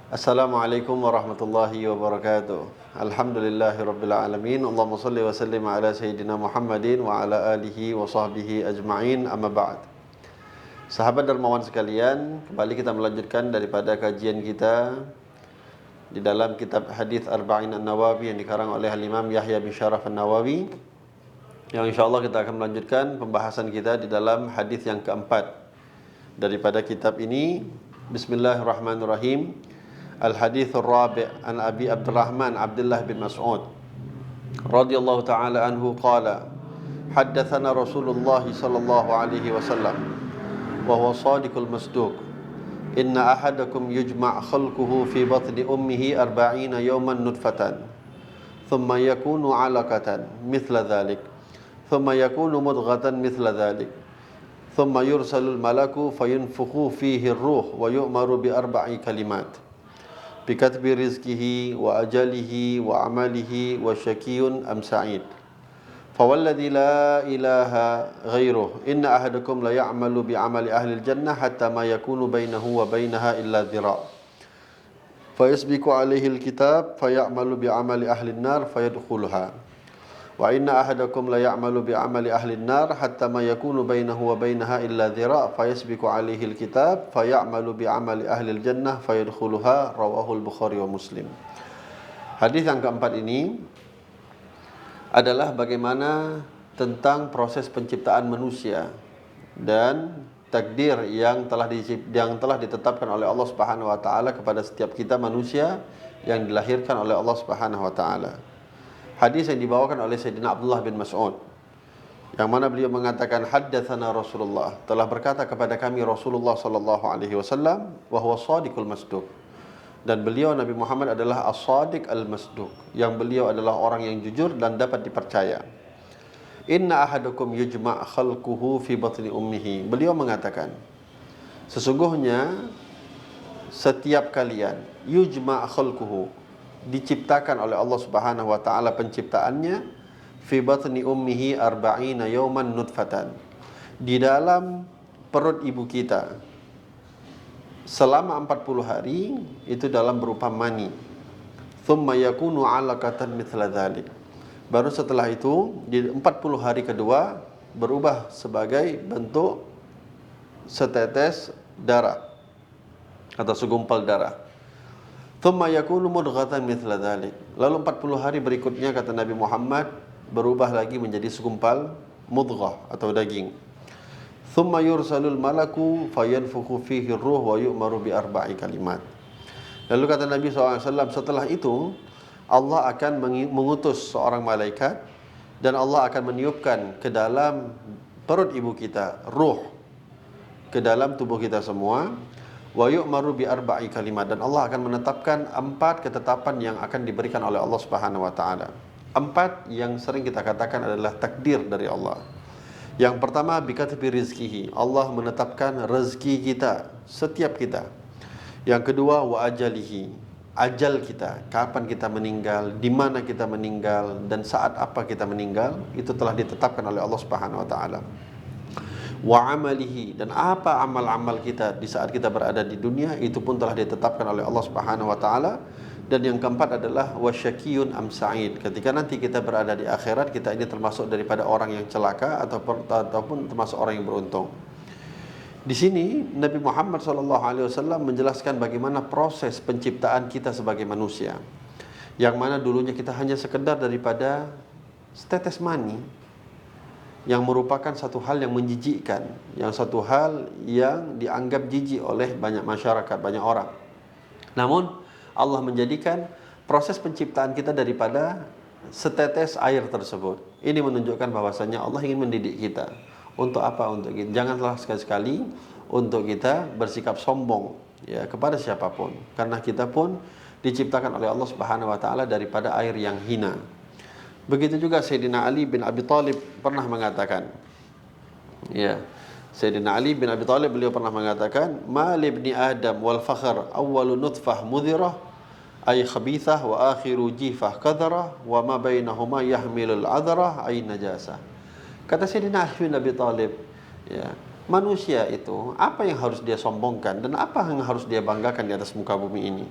Assalamualaikum warahmatullahi wabarakatuh. Alhamdulillahirabbil alamin. Allahumma shalli wa sallim ala sayyidina Muhammadin wa ala alihi wa sahbihi ajma'in. Amma ba'd. Sahabat dermawan sekalian, kembali kita melanjutkan daripada kajian kita di dalam kitab Hadits Arba'in An-Nawawi yang dikarang oleh Al-Imam Yahya bin Syaraf An-Nawawi. Yang insyaallah kita akan melanjutkan pembahasan kita di dalam hadis yang keempat daripada kitab ini. Bismillahirrahmanirrahim. Al-Hadithur Rabi' an Abi Abdurrahman Abdullah bin Mas'ud radhiyallahu ta'ala anhu qala haddatsana Rasulullah sallallahu alaihi wasallam wa huwa shadiqul masduq inna ahadakum yujma' khalquhu fi batni ummihi 40 yawman nutfatan thumma yakunu 'alaqatan mithla dhalik thumma yakunu mudghatan mithla dhalik thumma yursalul malaku fayunfukhu fihi ar-ruh wa yu'maru bi arba'i kalimat bikatbi rizkihi wa ajalihi wa amalihi wa syakiyun am sa'id fawalladhi la ilaha ghairuh inna ahadakum la ya'malu bi amali ahli al-jannah hatta ma yakunu bainahu wa bainaha illa dhira' fayasbiqu alaihi al-kitab fayamalu bi amali ahli an-nar fayadkhuluha wa inna ahadakum la ya'malu bi amali ahli an-nar hatta ma yakunu bainahu wa bainaha illa dhira' fayasbiqu alaihi al-kitab fayamalu bi amali ahli al-jannah fayadkhuluha. Rawahu al-Bukhari wa Muslim. Hadis yang keempat ini adalah bagaimana tentang proses penciptaan manusia dan takdir yang telah ditetapkan oleh Allah Subhanahu wa taala kepada setiap kita manusia yang dilahirkan oleh Allah Subhanahu wa taala. Hadis yang dibawakan oleh Sayyidina Abdullah bin Mas'ud, yang mana beliau mengatakan haddatsana Rasulullah, telah berkata kepada kami Rasulullah sallallahu alaihi wasallam, wa huwa shadiqul masduq, dan beliau Nabi Muhammad adalah as-sadiq al-masduq, yang beliau adalah orang yang jujur dan dapat dipercaya. Inna ahadakum yujma' khalquhu fi batni ummihi, beliau mengatakan sesungguhnya setiap kalian yujma' khalquhu, diciptakan oleh Allah Subhanahu wa taala penciptaannya fi batni ummihi 40 yawman nutfatan, di dalam perut ibu kita selama 40 hari, itu dalam berupa mani. Thumma yakunu 'alaqatan mithla dhalik, baru setelah itu di 40 hari kedua berubah sebagai bentuk setetes darah atau segumpal darah. Thumma yakunu mudghatan mithla dhalik, lalu 40 hari berikutnya kata Nabi Muhammad berubah lagi menjadi segumpal mudghah atau daging. Thumma yursalul malaku fayanfukhu fihi ar-ruh wa yu'maru bi arba'i kalimat. Lalu kata Nabi SAW, setelah itu Allah akan mengutus seorang malaikat dan Allah akan meniupkan ke dalam perut ibu kita ruh, ke dalam tubuh kita semua. Wa yu'maru bi arba'i kalimat, dan Allah akan menetapkan 4 ketetapan yang akan diberikan oleh Allah Subhanahu wa taala. 4 yang sering kita katakan adalah takdir dari Allah. Yang pertama bikatbi rizkihi, Allah menetapkan rezeki kita, setiap kita. Yang kedua wa ajalihi, ajal kita, kapan kita meninggal, di mana kita meninggal, dan saat apa kita meninggal, itu telah ditetapkan oleh Allah Subhanahu wa taala. Wa amalihi, dan apa amal-amal kita di saat kita berada di dunia, itu pun telah ditetapkan oleh Allah Subhanahu wa taala. Dan yang keempat adalah wasyakiyun am sa'id, ketika nanti kita berada di akhirat, kita ini termasuk daripada orang yang celaka ataupun termasuk orang yang beruntung. Di sini Nabi Muhammad SAW menjelaskan bagaimana proses penciptaan kita sebagai manusia, yang mana dulunya kita hanya sekedar daripada setetes mani, yang merupakan satu hal yang menjijikkan, yang satu hal yang dianggap jijik oleh banyak masyarakat, banyak orang. Namun Allah menjadikan proses penciptaan kita daripada setetes air tersebut. Ini menunjukkan bahwasanya Allah ingin mendidik kita. Untuk apa? Untuk kita. Janganlah sekali-sekali untuk kita bersikap sombong ya kepada siapapun, karena kita pun diciptakan oleh Allah Subhanahu wa taala daripada air yang hina. Begitu juga Sayyidina Ali bin Abi Thalib pernah mengatakan, ya, Sayyidina Ali bin Abi Thalib beliau pernah mengatakan, "Ma li ibni Adam wal fakhr awwalu nutfah mudhirah ay khabithah wa akhiru jifah kadharah wa ma bainahuma yahmilul adharah ay najasah." Kata Sayyidina Ali bin Abi Thalib, ya, manusia itu apa yang harus dia sombongkan dan apa yang harus dia banggakan di atas muka bumi ini?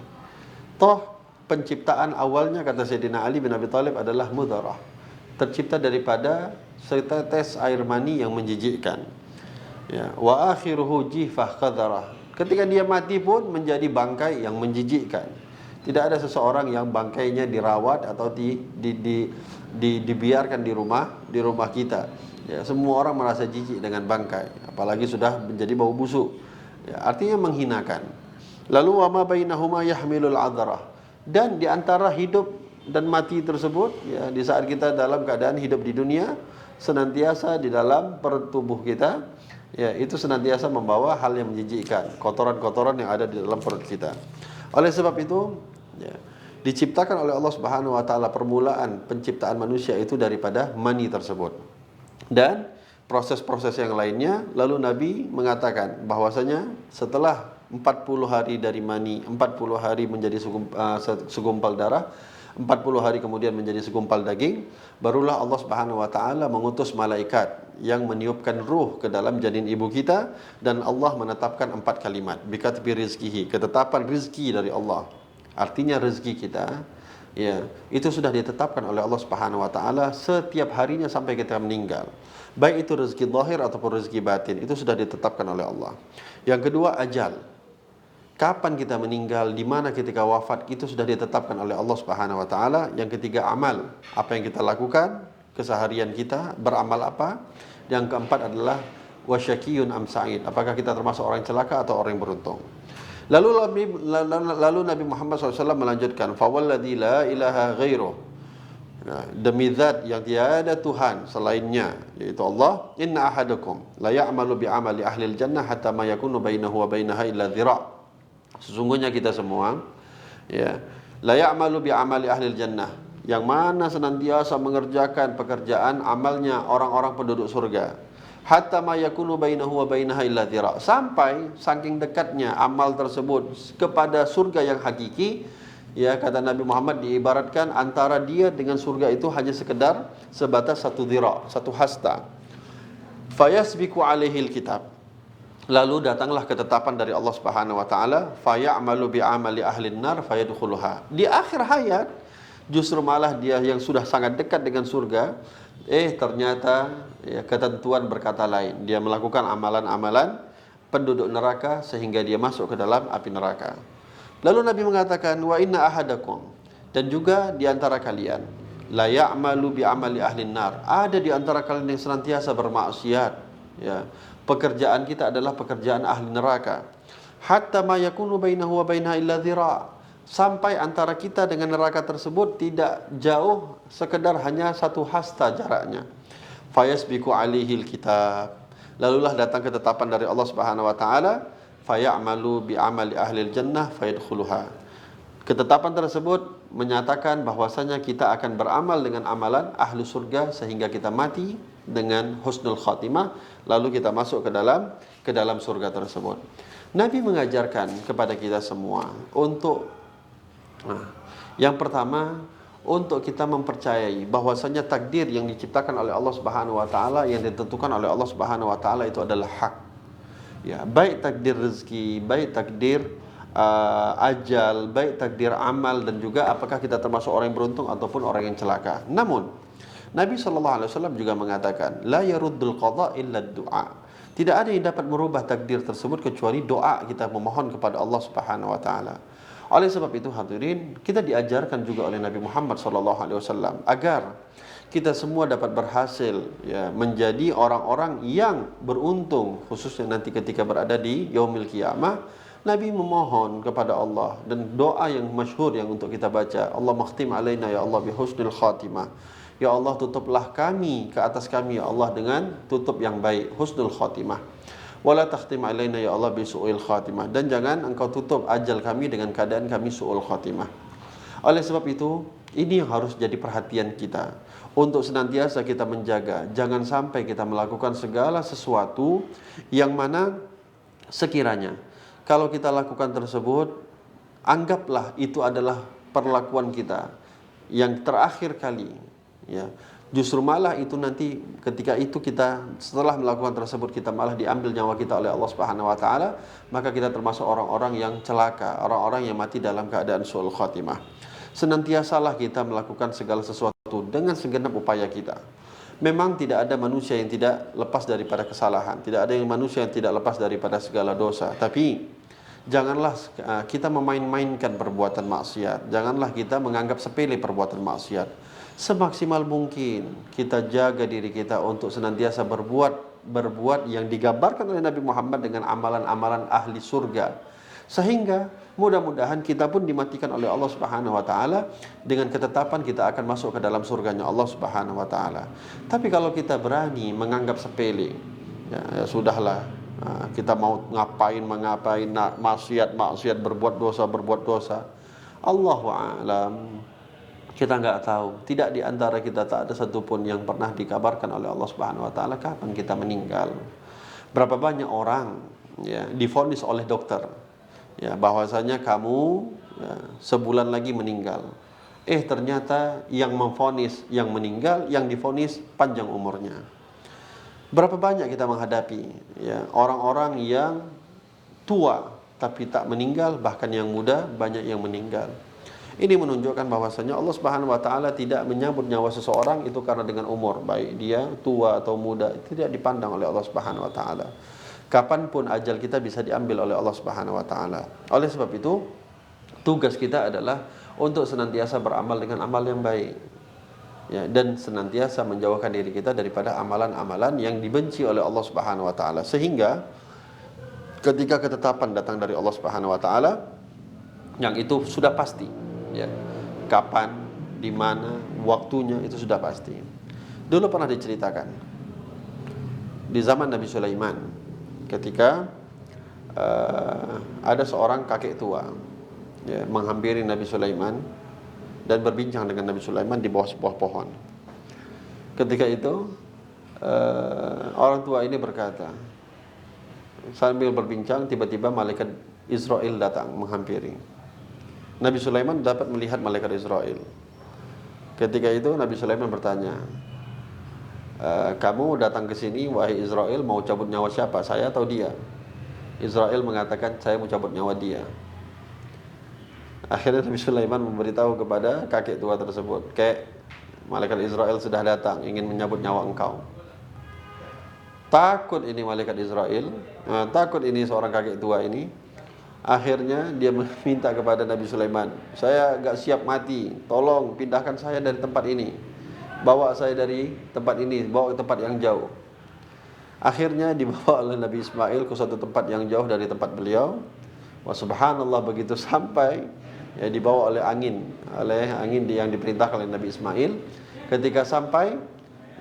Toh penciptaan awalnya kata Sayyidina Ali bin Abi Thalib adalah mudharah, tercipta daripada setetes air mani yang menjijikkan. Ya, wa akhiruhu jifah qadharah. Ketika dia mati pun menjadi bangkai yang menjijikkan. Tidak ada seseorang yang bangkainya dirawat atau dibiarkan di rumah kita. Ya, semua orang merasa jijik dengan bangkai, apalagi sudah menjadi bau busuk. Ya, artinya menghinakan. Lalu wa ma bainahuma yahmilul adharah. Dan di antara hidup dan mati tersebut, ya, di saat kita dalam keadaan hidup di dunia, senantiasa di dalam perut tubuh kita, ya, itu senantiasa membawa hal yang menjijikkan, kotoran-kotoran yang ada di dalam perut kita. Oleh sebab itu, ya, diciptakan oleh Allah Subhanahu wa taala, permulaan penciptaan manusia itu daripada mani tersebut. Dan proses-proses yang lainnya, lalu Nabi mengatakan bahwasanya setelah 40 hari dari mani, 40 hari menjadi segumpal darah, 40 hari kemudian menjadi segumpal daging, barulah Allah Subhanahu wa taala mengutus malaikat yang meniupkan ruh ke dalam janin ibu kita, dan Allah menetapkan 4 kalimat, bikatbi rizkihi, ketetapan rizki dari Allah. Artinya rezeki kita, ya, itu sudah ditetapkan oleh Allah Subhanahu wa taala setiap harinya sampai kita meninggal. Baik itu rezeki zahir ataupun rezeki batin, itu sudah ditetapkan oleh Allah. Yang kedua, ajal. Kapan kita meninggal, di mana ketika wafat, itu sudah ditetapkan oleh Allah Subhanahu wa taala. Yang ketiga, amal. Apa yang kita lakukan, keseharian kita, beramal apa? Yang keempat adalah wasyakiyun am sa'id. Apakah kita termasuk orang celaka atau orang yang beruntung? Lalu Nabi Muhammad SAW melanjutkan, fawalladzi la ilaha ghairuh, demi zat yang tiada Tuhan selainnya, yaitu Allah, inna ahadakum la ya'malu bi'amali ahlil jannah hatta ma yakunu bainahu wa bainaha illa dhira'. Sesungguhnya kita semua, ya, la ya'malu bi'amali ahlil jannah, yang mana senantiasa mengerjakan pekerjaan amalnya orang-orang penduduk surga, hatta ma yakunu bainahu wa bainaha illa dhira', sampai saking dekatnya amal tersebut kepada surga yang hakiki, ya, kata Nabi Muhammad, diibaratkan antara dia dengan surga itu hanya sekedar sebatas satu dhira', satu hasta. Fayasbiqu alaihil kitab, lalu datanglah ketetapan dari Allah Subhanahu wa taala, fayamalu bi'amali ahlin nar fayadkhuluha. Di akhir hayat justru malah dia yang sudah sangat dekat dengan surga, ternyata, ya, ketentuan berkata lain. Dia melakukan amalan-amalan penduduk neraka sehingga dia masuk ke dalam api neraka. Lalu Nabi mengatakan, wa inna ahadakum, dan juga di antara kalian, la ya'malu bi'amali ahlin nar, ada di antara kalian yang senantiasa bermaksiat, ya. Pekerjaan kita adalah pekerjaan ahli neraka. Hatta ma yakunu bainahu wa bainaha illa dhira', sampai antara kita dengan neraka tersebut tidak jauh, sekedar hanya satu hasta jaraknya. Fayasbiqu alaihil kitab, lalulah datang ketetapan dari Allah Subhanahu wa taala, fayamalu bi'amali ahlil jannah fayadkhuluha. Ketetapan tersebut menyatakan bahwasanya kita akan beramal dengan amalan ahli surga sehingga kita mati dengan husnul khatimah, lalu kita masuk ke dalam surga tersebut. Nabi mengajarkan kepada kita semua untuk, yang pertama, untuk kita mempercayai bahwasanya takdir yang diciptakan oleh Allah Subhanahu wa taala, yang ditentukan oleh Allah Subhanahu wa taala, itu adalah hak. Ya, baik takdir rezeki, baik takdir ajal, baik takdir amal, dan juga apakah kita termasuk orang yang beruntung ataupun orang yang celaka. Namun Nabi SAW juga mengatakan, la yaruddul qadha illa du'a. Tidak ada yang dapat merubah takdir tersebut kecuali doa kita memohon kepada Allah Subhanahu wa taala. Oleh sebab itu, hadirin, kita diajarkan juga oleh Nabi Muhammad SAW agar kita semua dapat berhasil, ya, menjadi orang-orang yang beruntung, khususnya nanti ketika berada di yaumil qiyamah. Nabi memohon kepada Allah, dan doa yang masyhur yang untuk kita baca, Allah makhtim alaina ya Allah bihusnil khatimah. Ya Allah, tutuplah kami, ke atas kami ya Allah, dengan tutup yang baik, husnul khatimah. Wala takhtim alaina ya Allah bisu'il khatimah, dan jangan engkau tutup ajal kami dengan keadaan kami su'ul khatimah. Oleh sebab itu, ini yang harus jadi perhatian kita, untuk senantiasa kita menjaga, jangan sampai kita melakukan segala sesuatu yang mana sekiranya kalau kita lakukan tersebut, anggaplah itu adalah perlakuan kita yang terakhir kali, ya. Justru malah itu nanti ketika itu kita setelah melakukan tersebut kita malah diambil nyawa kita oleh Allah Subhanahu wa taala, maka kita termasuk orang-orang yang celaka, orang-orang yang mati dalam keadaan su'ul khatimah. Senantiasalah kita melakukan segala sesuatu dengan segenap upaya kita. Memang tidak ada manusia yang tidak lepas daripada kesalahan, tidak ada manusia yang tidak lepas daripada segala dosa, tapi janganlah kita memain-mainkan perbuatan maksiat. Janganlah kita menganggap sepele perbuatan maksiat. Semaksimal mungkin kita jaga diri kita untuk senantiasa berbuat yang digambarkan oleh Nabi Muhammad dengan amalan-amalan ahli surga. Sehingga mudah-mudahan kita pun dimatikan oleh Allah Subhanahu wa taala dengan ketetapan kita akan masuk ke dalam surganya Allah Subhanahu wa taala. Tapi kalau kita berani menganggap sepele, ya sudahlah, kita mau mengapain maksiat, berbuat dosa. Allahu a'lam. Kita nggak tahu. Tidak di antara kita tak ada satupun yang pernah dikabarkan oleh Allah Subhanahu wa taala kapan kita meninggal. Berapa banyak orang ya divonis oleh dokter ya bahwasanya kamu sebulan lagi meninggal. Ternyata yang memvonis yang meninggal, yang divonis panjang umurnya. Berapa banyak kita menghadapi ya orang-orang yang tua tapi tak meninggal, bahkan yang muda banyak yang meninggal. Ini menunjukkan bahwasanya Allah Subhanahu wa taala tidak menyambut nyawa seseorang itu karena dengan umur, baik dia tua atau muda, tidak dipandang oleh Allah Subhanahu wa taala. Kapanpun ajal kita bisa diambil oleh Allah Subhanahu wa taala. Oleh sebab itu, tugas kita adalah untuk senantiasa beramal dengan amal yang baik. Ya, dan senantiasa menjauhkan diri kita daripada amalan-amalan yang dibenci oleh Allah Subhanahu wa taala. Sehingga ketika ketetapan datang dari Allah Subhanahu wa taala yang itu sudah pasti, ya, kapan, di mana, waktunya itu sudah pasti. Dulu pernah diceritakan di zaman Nabi Sulaiman, ketika ada seorang kakek tua ya, menghampiri Nabi Sulaiman dan berbincang dengan Nabi Sulaiman di bawah sebuah pohon. Ketika itu orang tua ini berkata, sambil berbincang tiba-tiba malaikat Israel datang menghampiri. Nabi Sulaiman dapat melihat malaikat Israel. Ketika itu Nabi Sulaiman bertanya, kamu datang ke sini wahai Israel mau cabut nyawa siapa, saya atau dia? Israel mengatakan, saya mau cabut nyawa dia. Akhirnya Nabi Sulaiman memberitahu kepada kakek tua tersebut, malaikat Israel sudah datang ingin menyabut nyawa engkau. Takut ini malaikat Israel, takut ini seorang kakek tua ini. Akhirnya dia meminta kepada Nabi Sulaiman, saya gak siap mati, tolong pindahkan saya dari tempat ini, bawa saya dari tempat ini, bawa ke tempat yang jauh. Akhirnya dibawa oleh Nabi Ismail ke suatu tempat yang jauh dari tempat beliau. Wa subhanallah, begitu sampai ya dibawa oleh angin yang diperintahkan oleh Nabi Ismail. Ketika sampai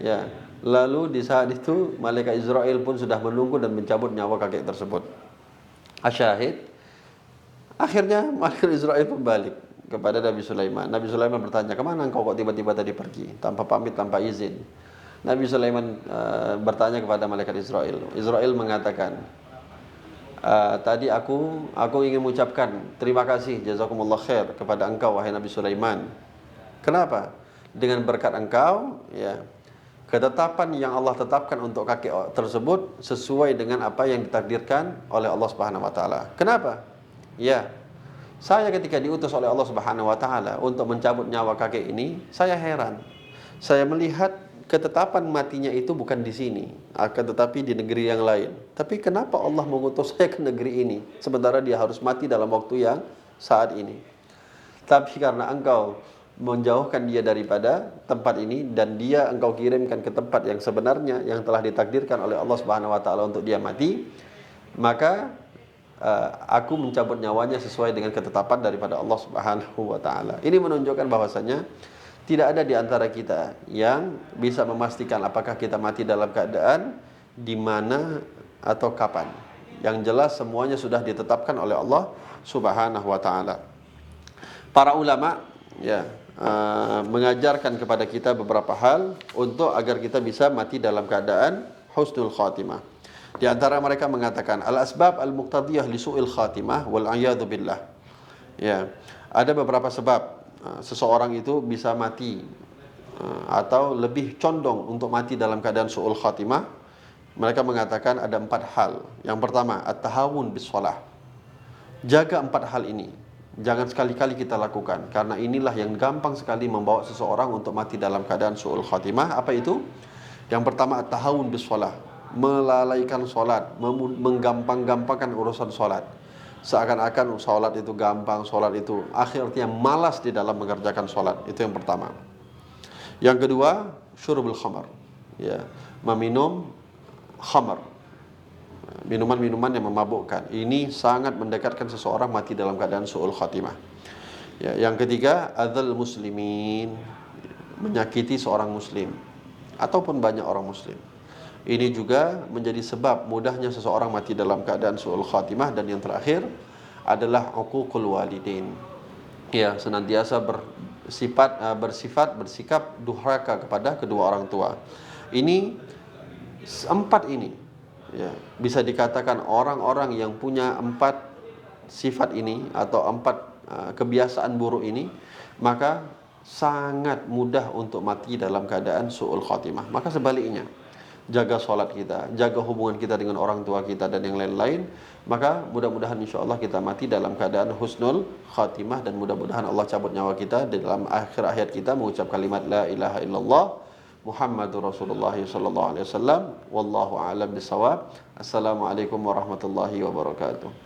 ya, lalu di saat itu malaikat Israel pun sudah menunggu dan mencabut nyawa kakek tersebut. Asyahid, akhirnya malaikat Israel pun balik kepada Nabi Sulaiman. Nabi Sulaiman bertanya, kemana engkau kok tiba-tiba tadi pergi tanpa pamit, tanpa izin? Nabi Sulaiman bertanya kepada malaikat Israel. Israel mengatakan, tadi aku ingin mengucapkan terima kasih, jazakumullah khair, kepada engkau wahai Nabi Sulaiman. Kenapa? Dengan berkat engkau ya, ketetapan yang Allah tetapkan untuk kakek tersebut sesuai dengan apa yang ditakdirkan oleh Allah Subhanahu wa taala. Kenapa? Ya, saya ketika diutus oleh Allah Subhanahu wa taala untuk mencabut nyawa kakek ini, saya heran. Saya melihat ketetapan matinya itu bukan di sini, akan tetapi di negeri yang lain. Tapi kenapa Allah mengutus saya ke negeri ini sementara dia harus mati dalam waktu yang saat ini? Tapi karena engkau menjauhkan dia daripada tempat ini dan dia engkau kirimkan ke tempat yang sebenarnya yang telah ditakdirkan oleh Allah Subhanahu wa taala untuk dia mati, maka aku mencabut nyawanya sesuai dengan ketetapan daripada Allah Subhanahu wa taala. Ini menunjukkan bahwasanya tidak ada di antara kita yang bisa memastikan apakah kita mati dalam keadaan di mana atau kapan. Yang jelas semuanya sudah ditetapkan oleh Allah Subhanahu wa taala. Para ulama ya mengajarkan kepada kita beberapa hal untuk agar kita bisa mati dalam keadaan husnul khatimah. Di antara mereka mengatakan al-asbab al-muqtadiyah li su'il khatimah wal a'yadu billah. Ya, ada beberapa sebab seseorang itu bisa mati atau lebih condong untuk mati dalam keadaan su'ul khatimah, mereka mengatakan ada 4 hal. Yang pertama, at-tahawun bis shalah. Jaga 4 hal ini. Jangan sekali-kali kita lakukan, karena inilah yang gampang sekali membawa seseorang untuk mati dalam keadaan su'ul khatimah. Apa itu? Yang pertama, at-tahawun bis shalah. Melalaikan solat, menggampang-gampangkan urusan solat. Seakan-akan solat itu gampang, solat itu akhirnya malas di dalam mengerjakan solat. Itu yang pertama. Yang kedua, syurbul khamar, ya, meminum khamar, minuman-minuman yang memabukkan. Ini sangat mendekatkan seseorang mati dalam keadaan su'ul khatimah. Ya, yang ketiga, adzal muslimin, menyakiti seorang muslim ataupun banyak orang muslim. Ini juga menjadi sebab mudahnya seseorang mati dalam keadaan su'ul khatimah. Dan yang terakhir adalah uququl walidain, ya, senantiasa bersikap durhaka kepada kedua orang tua. Ini 4 ini, ya, bisa dikatakan orang-orang yang punya 4 sifat ini atau 4 kebiasaan buruk ini, maka sangat mudah untuk mati dalam keadaan su'ul khatimah. Maka sebaliknya, jaga sholat kita, jaga hubungan kita dengan orang tua kita dan yang lain-lain, maka mudah-mudahan insyaAllah kita mati dalam keadaan husnul khatimah. Dan mudah-mudahan Allah cabut nyawa kita di dalam akhir hayat kita mengucap kalimat la ilaha illallah Muhammadur Rasulullah sallallahu alaihi wasallam. Wallahu a'lam bishawab. Assalamualaikum warahmatullahi wabarakatuh.